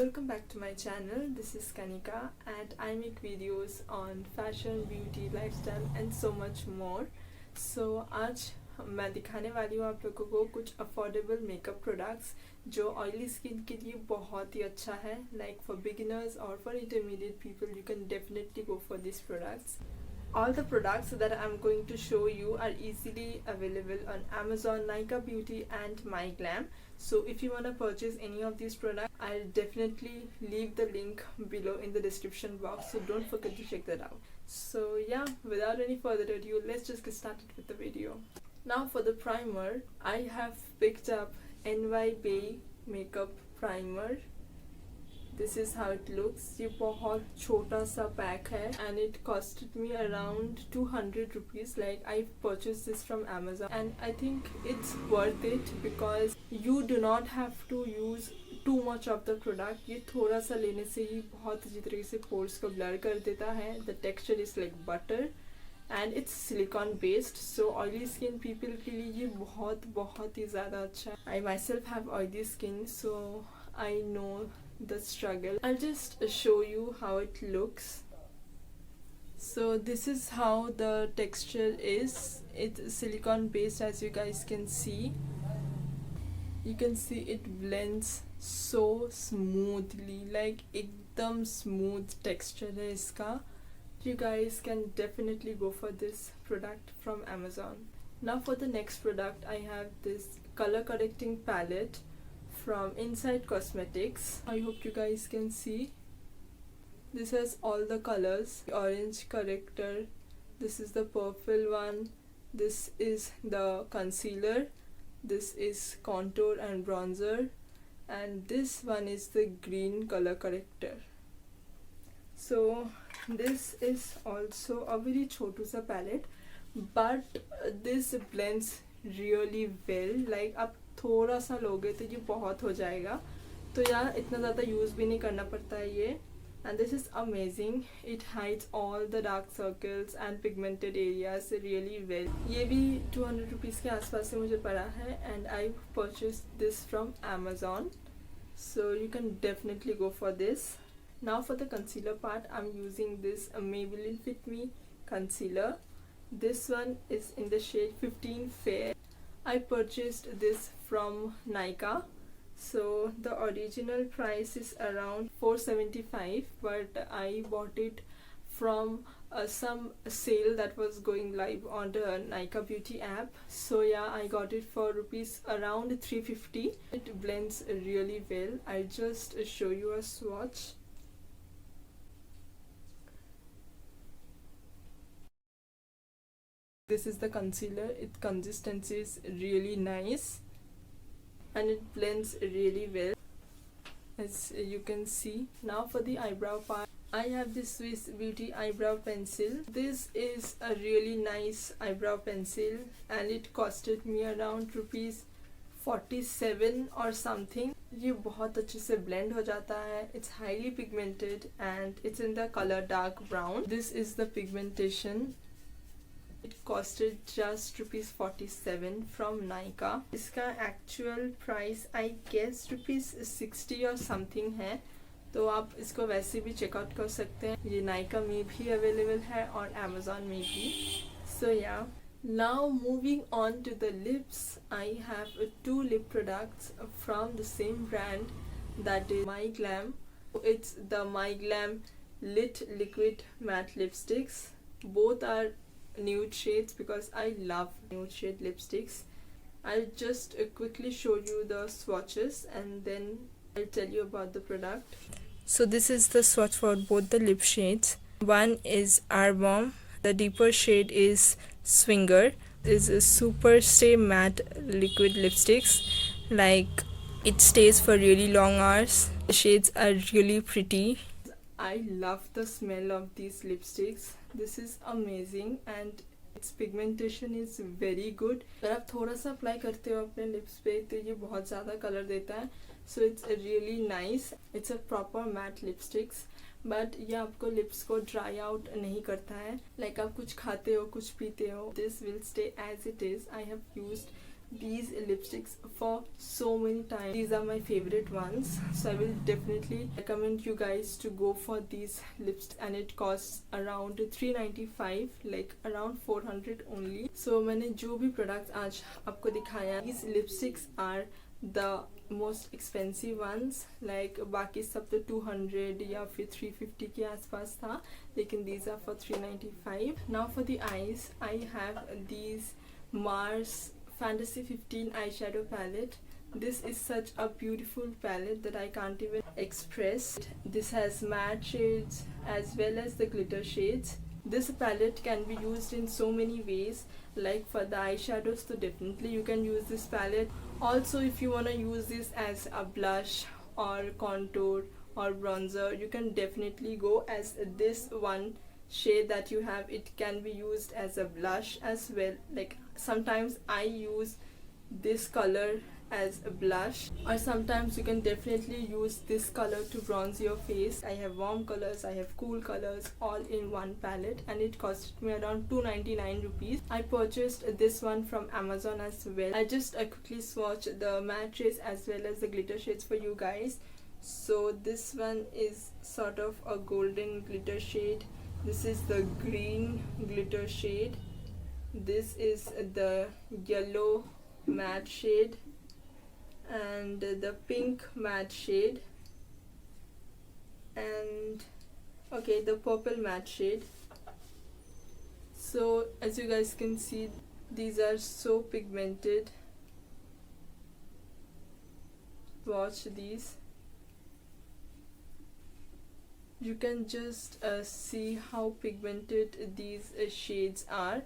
welcome back to my channel. This is Kanika and I make videos on fashion, beauty, lifestyle and so much more. So आज मैं दिखाने वाली हूँ आप लोगों को कुछ अफोर्डेबल मेकअप प्रोडक्ट्स जो ऑयली स्किन के लिए बहुत ही अच्छा है. लाइक फॉर बिगिनर्स और for intermediate people you can definitely go for this products. All the products that I'm going to show you are easily available on Amazon, Nykaa Beauty and Myglamm. So if you want to purchase any of these products, I'll definitely leave the link below in the description box. So don't forget to check that out. So yeah, without any further ado, let's just get started with the video. Now for the primer, I have picked up NYBay makeup primer. This is how it looks. ये बहुत छोटा सा pack है and it costed me around 200 rupees. Like I purchased this from Amazon and I think it's worth it because you do not have to use too much of the product. ये थोड़ा सा लेने से ही बहुत अच्छी तरीके से pores को blur कर देता है. The texture is like butter and it's silicone based. So oily skin people के लिए ये बहुत ही ज़्यादा अच्छा है. I myself have oily skin so I know the struggle. I'll just show you how it looks. So this is how the texture is. It's silicone based, as you guys can see. You can see it blends so smoothly, like एकदम smooth texture है इसका. You guys can definitely go for this product from Amazon. Now for the next product, I have this color correcting palette from Inside Cosmetics. I hope you guys can see. This has all the colors. Orange corrector. This is the purple one. This is the concealer. This is contour and bronzer. And this one is the green color corrector. So this is also a very छोटू सा palette, but this blends really well. Like आप थोड़ा सा लोगे तो ये बहुत हो जाएगा. तो यार इतना ज़्यादा यूज़ भी नहीं करना पड़ता है ये. And this is amazing. It hides all the dark circles and pigmented areas really well. ये भी 200 rupees के आसपास से मुझे पड़ा है and I purchased this from Amazon. So you can definitely go for this. Now for the concealer part, I'm using this Maybelline Fit Me concealer. This one is in the shade 15 Fair. I purchased this from Nykaa. So the original price is around 475, but I bought it from some sale that was going live on the Nykaa Beauty app. So yeah, I got it for rupees around 350. It blends really well. I'll just show you a swatch. This is the concealer. Its consistency is really nice and it blends really well, as you can see. Now for the eyebrow part, I have this Swiss Beauty Eyebrow Pencil. This is a really nice eyebrow pencil and it costed me around rupees 47 or something. ये बहुत अच्छे से blend हो जाता है. It's highly pigmented and it's in the color dark brown. This is the pigmentation. It costed just rupees 47 from Nykaa. इसका actual price I guess rupees 60 or something है. तो आप इसको वैसे भी चेकआउट कर सकते हैं. ये Nykaa में भी अवेलेबल है और Amazon में भी. So yeah. Now moving on to the lips, I have two lip products from the same brand, that is Myglamm. It's the Myglamm Lit Liquid Matte Lipsticks. Both are nude shades because I love nude shade lipsticks. I'll just quickly show you the swatches and then I'll tell you about the product. So this is the swatch for both the lip shades. One is Eyebrow. The deeper shade is Swinger. This is super stay matte liquid lipsticks. Like it stays for really long hours. The shades are really pretty. I love the smell of these lipsticks. This is amazing and its pigmentation is very good. अगर आप थोड़ा सा apply करते हो अपने lips पे तो ये बहुत ज़्यादा कलर देता है. So it's really nice. It's a proper matte lipsticks. But ये आपको लिप्स को ड्राई आउट नहीं करता है. Like आप कुछ खाते हो कुछ पीते हो, this will stay as it is. I have used these lipsticks for so many times. These are my favorite ones, so I will definitely recommend you guys to go for these lipsticks, and it costs around 395, like around 400 only. So मैंने जो भी products आज आपको दिखाया, these lipsticks are the most expensive ones, like बाकी सब तो 200 या फिर 350 के आसपास था, लेकिन these are for 395. Now for the eyes, I have these Mars Fantasy 15 eyeshadow palette. This is such a beautiful palette that I can't even express. This has matte shades as well as the glitter shades. This palette can be used in so many ways, like for the eyeshadows, so definitely you can use this palette. Also, if you want to use this as a blush or contour or bronzer, you can definitely go as this one shade that you have. It can be used as a blush as well. Like sometimes I use this color as a blush, or sometimes you can definitely use this color to bronze your face. I have warm colors, I have cool colors, all in one palette, and it costed me around 299 rupees. I purchased this one from Amazon as well. I just quickly swatched the matte shades as well as the glitter shades for you guys. So this one is sort of a golden glitter shade. This is the green glitter shade. This is the yellow matte shade, and the pink matte shade, and okay, the purple matte shade. So as you guys can see, these are so pigmented. Watch these. You can just see how pigmented these shades are.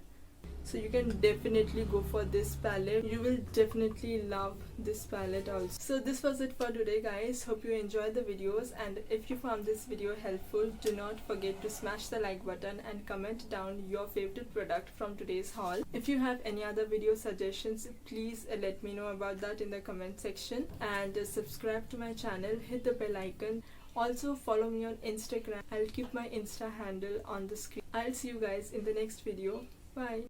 So you can definitely go for this palette. You will definitely love this palette also. So this was it for today, guys. Hope you enjoyed the videos, and if you found this video helpful, do not forget to smash the like button and comment down your favorite product from today's haul. If you have any other video suggestions, please let me know about that in the comment section, and subscribe to my channel, hit the bell icon. Also follow me on Instagram. I'll keep my Insta handle on the screen. I'll see you guys in the next video. Bye.